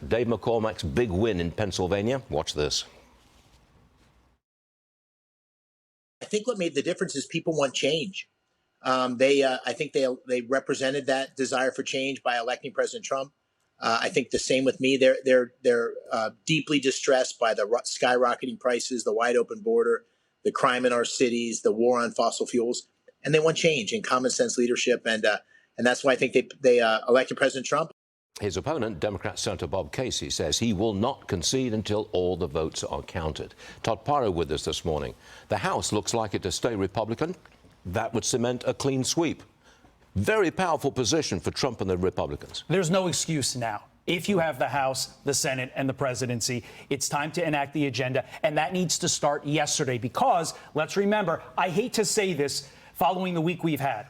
Dave McCormack's big win in Pennsylvania. Watch this. I think what made the difference is people want change. I think they represented that desire for change by electing President Trump. I think the same with me. They're deeply distressed by the skyrocketing prices, the wide open border, the crime in our cities, the war on fossil fuels, and they want change and common sense leadership. And that's why I think they elected President Trump. His opponent, Democrat Senator Bob Casey, says he will not concede until all the votes are counted. Todd Piro with us this morning. The House looks like it to stay Republican. That would cement a clean sweep. Very powerful position for Trump and the Republicans. There's no excuse now. If you have the House, the Senate, and the presidency, it's time to enact the agenda. And that needs to start yesterday because, let's remember, I hate to say this following the week we've had,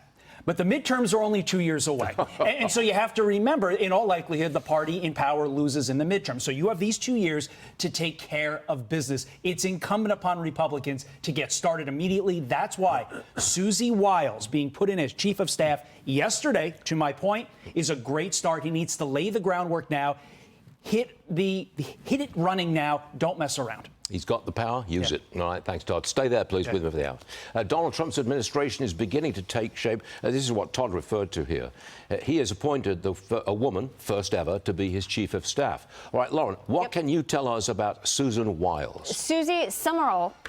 but the midterms are only 2 years away. and so you have to remember, in all likelihood, the party in power loses in the midterms. So you have these 2 years to take care of business. It's incumbent upon Republicans to get started immediately. That's why Susan Wiles being put in as chief of staff yesterday, to my point, is a great start. He needs to lay the groundwork now, hit it running now. Don't mess around. He's got the power. Use it. All right. Thanks, Todd. Stay there, please, with me for the hour. Donald Trump's administration is beginning to take shape. This is what Todd referred to here. He has appointed a woman, first ever, to be his chief of staff. All right, Lauren, what can you tell us about Susan Wiles? Susie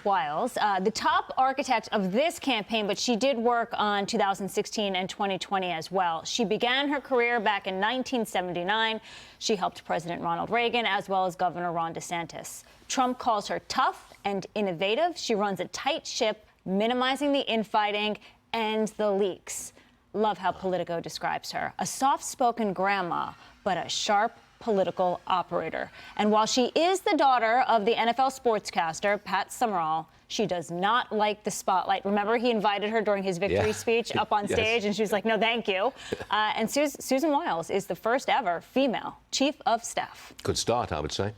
Wiles, the top architect of this campaign, but she did work on 2016 and 2020 as well. She began her career back in 1979. She helped President Ronald Reagan as well as Governor Ron DeSantis. Trump calls her tough and innovative. She runs a tight ship, minimizing the infighting and the leaks. Love how Politico describes her. A soft-spoken grandma, but a sharp political operator. And while she is the daughter of the NFL sportscaster, Pat Summerall, she does not like the spotlight. Remember, he invited her during his victory speech up on stage, and she was like, no, thank you. And Susan Wiles is the first ever female chief of staff. Good start, I would say.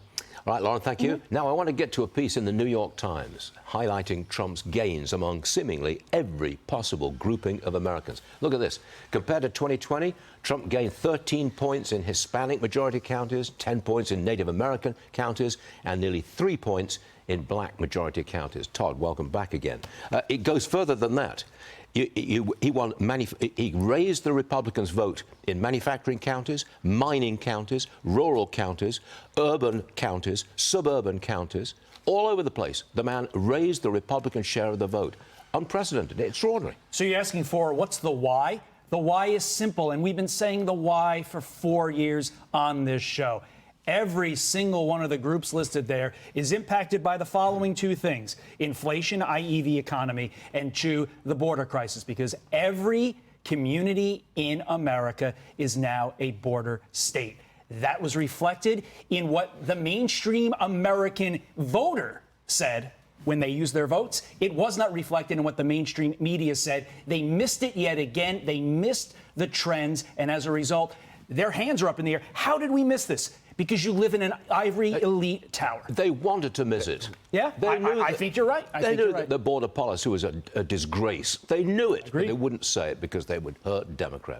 All right, Lauren, thank you. Now, I want to get to a piece in the New York Times highlighting Trump's gains among seemingly every possible grouping of Americans. Look at this. Compared to 2020, Trump gained 13 points in Hispanic majority counties, 10 points in Native American counties, and nearly 3 points in black majority counties. Todd, welcome back again. It goes further than that. He raised the Republicans' vote in manufacturing counties, mining counties, rural counties, urban counties, suburban counties, all over the place. The man raised the Republican share of the vote. Unprecedented, extraordinary. So you're asking for what's the why? The why is simple, and we've been saying the why for 4 years on this show. Every single one of the groups listed there is impacted by the following two things: inflation, i.e. the economy, and two, the border crisis, because every community in America is now a border state. That was reflected in what the mainstream American voter said when they used their votes. It was not reflected in what the mainstream media said. They missed it yet again. They missed the trends, and as a result, their hands are up in the air. How did we miss this? Because you live in an ivory elite tower. They wanted to miss it. Yeah, I think you're right. They knew that the border policy was a disgrace. They knew it, but they wouldn't say it because they would hurt Democrats.